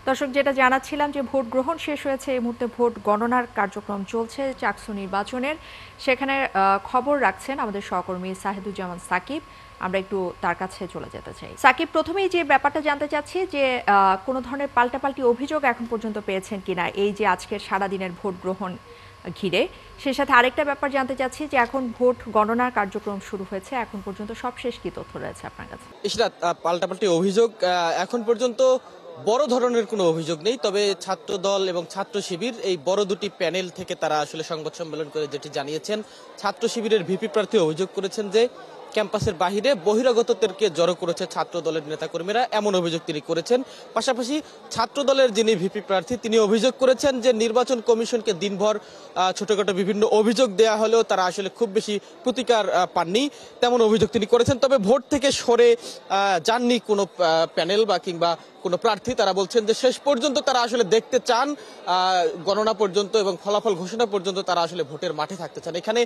দর্শক, যেটা জানাচ্ছিলাম যে ভোট গ্রহণ শেষ হয়েছে, এই মুহূর্তে ভোট গণনার কার্যক্রম চলছে চাকসু নির্বাচনের। সেখানে খবর রাখছেন আমাদের সহকর্মী সাহেদুজ্জামান সাকিব। আমরা একটু তার কাছে চলে যেতে চাই। সাকিব, প্রথমেই যে ব্যাপারটা জানতে চাচ্ছি যে কোনো ধরনের পাল্টাপাল্টি অভিযোগ এখন পর্যন্ত পেয়েছেন কিনা এই যে আজকের সারাদিনের ভোট গ্রহণ ঘিরে। সে সাথে আরেকটা ব্যাপার জানতে চাচ্ছি যে এখন ভোট গণনার কার্যক্রম শুরু হয়েছে, এখন পর্যন্ত সবশেষ কি তথ্য রয়েছে আপনার কাছে? ইশরাত, পাল্টাপাল্টি অভিযোগ এখন পর্যন্ত বড় ধরনের কোনো অভিযোগ নেই। তবে ছাত্র দল এবং ছাত্র শিবির এই বড় দুটি প্যানেল থেকে তারা আসলে সংবাদ সম্মেলন করে যেটি জানিয়েছেন, ছাত্র শিবিরের ভিপি প্রার্থী অভিযোগ করেছেন যে ক্যাম্পাসের বাহিরে বহিরাগতদেরকে জড়ো করেছে ছাত্র দলের নেতাকর্মীরা, এমন অভিযোগ তিনি করেছেন। পাশাপাশি ছাত্র দলের যিনি ভিপি প্রার্থী তিনি অভিযোগ করেছেন যে নির্বাচন কমিশনকে দিনভর ছোটখাটো বিভিন্ন অভিযোগ দেয়া হলেও তারা আসলে খুব বেশি প্রতিকার পাননি, তেমন অভিযোগ তিনি করেছেন। তবে ভোট থেকে সরে যাননি কোনো প্যানেল বা কিংবা কোনো প্রার্থী। তারা বলছেন যে শেষ পর্যন্ত তারা আসলে দেখতে চান, গণনা পর্যন্ত এবং ফলাফল ঘোষণা পর্যন্ত তারা আসলে ভোটের মাঠে থাকতে চান। এখানে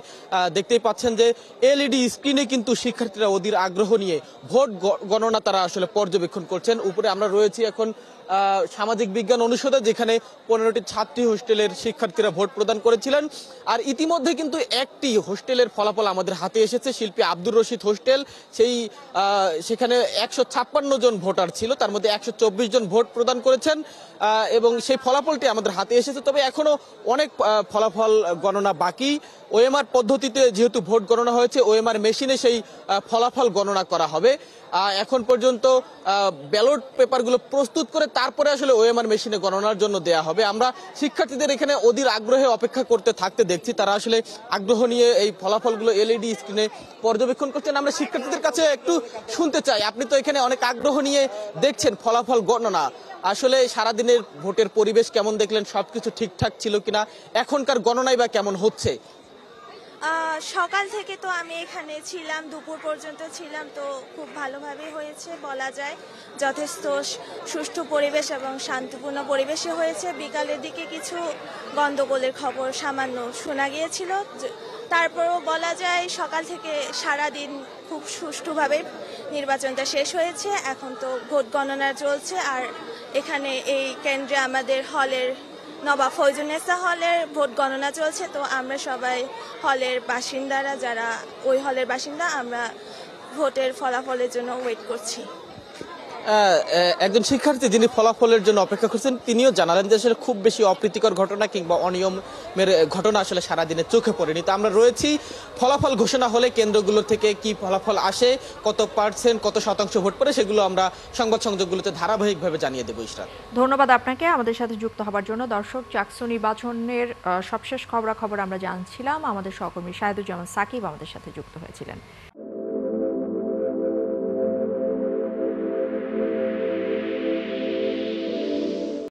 দেখতেই পাচ্ছেন যে এলইডি স্ক্রিনে কিন্তু শিক্ষার্থীরা অধীর আগ্রহ নিয়ে ভোট গণনা তারা আসলে পর্যবেক্ষণ করছেন। উপরে আমরা রয়েছি এখন সামাজিক বিজ্ঞান অনুষদে, যেখানে 15টি ছাত্রী হোস্টেলের শিক্ষার্থীরা ভোট প্রদান করেছিলেন। আর ইতিমধ্যে কিন্তু একটি হোস্টেলের ফলাফল আমাদের হাতে এসেছে, শিল্পী আব্দুর রশিদ হোস্টেল। সেখানে 156 জন ভোটার ছিল, তার মধ্যে 124 জন ভোট প্রদান করেছেন এবং সেই ফলাফলটি আমাদের হাতে এসেছে। তবে এখনো অনেক ফলাফল গণনা বাকি। ওএমআর পদ্ধতিতে যেহেতু ভোট গণনা হয়েছে, ওএমআর মেশিনে সেই ফলাফল গণনা করা হবে। এখন পর্যন্ত ব্যালট পেপারগুলো প্রস্তুত করে তারপরে আসলে ওএমআর মেশিনে গণনার জন্য দেয়া হবে। আমরা শিক্ষার্থীদের এখানে অধীর আগ্রহে অপেক্ষা করতে থাকতে দেখছি, তারা আসলে আগ্রহ নিয়ে এই ফলাফলগুলো এলইডি স্ক্রিনে পর্যবেক্ষণ করছেন। আমরা শিক্ষার্থীদের কাছে একটু শুনতে চাই, আপনি তো এখানে অনেক আগ্রহ নিয়ে দেখছেন ফলাফল গণনা, আসলে সারাদিনের ভোটের পরিবেশ কেমন দেখলেন? সবকিছু ঠিকঠাক ছিল কিনা? এখনকার গণনাই বা কেমন হচ্ছে? সকাল থেকে তো আমি এখানে ছিলাম, দুপুর পর্যন্ত ছিলাম, তো খুব ভালোভাবে হয়েছে বলা যায়। যথেষ্ট সুষ্ঠু পরিবেশ এবং শান্তিপূর্ণ পরিবেশে হয়েছে। বিকালের দিকে কিছু গন্ডগোলের খবর সামান্য শোনা গিয়েছিল, তারপরও বলা যায় সকাল থেকে সারা দিন খুব সুষ্ঠুভাবে নির্বাচনটা শেষ হয়েছে। এখন তো ভোট গণনা চলছে, আর এখানে এই কেন্দ্রে আমাদের হলের নবাব ফয়জুন্নেসা হলের ভোট গণনা চলছে। তো আমরা সবাই হলের বাসিন্দারা, যারা ওই হলের বাসিন্দা, আমরা ভোটের ফলাফলের জন্য ওয়েট করছি। একজন শিক্ষার্থী যিনি ফলাফলের জন্য অপেক্ষা করছেন, তিনিও জানালেন যে আসলে খুব বেশি অপ্রীতিকর ঘটনা কিংবা অনিয়মের ঘটনা আসলে সারাদিনে চোখে পড়েনি। তো আমরা রয়েছি, ফলাফল ঘোষণা হলে কেন্দ্রগুলো থেকে কি ফলাফল আসে, কত পার্সেন্ট কত শতাংশ ভোট পড়ে, সেগুলো আমরা সংবাদ সংযোগগুলোতে ধারাবাহিকভাবে জানিয়ে দেবো। ইশরাত, ধন্যবাদ আপনাকে আমাদের সাথে যুক্ত হবার জন্য। দর্শক, চাকসু নির্বাচনের সবশেষ খবরাখবর আমরা জানছিলাম, আমাদের সহকর্মী সাহেদুজ্জামান সাকিব আমাদের সাথে যুক্ত হয়েছিলেন।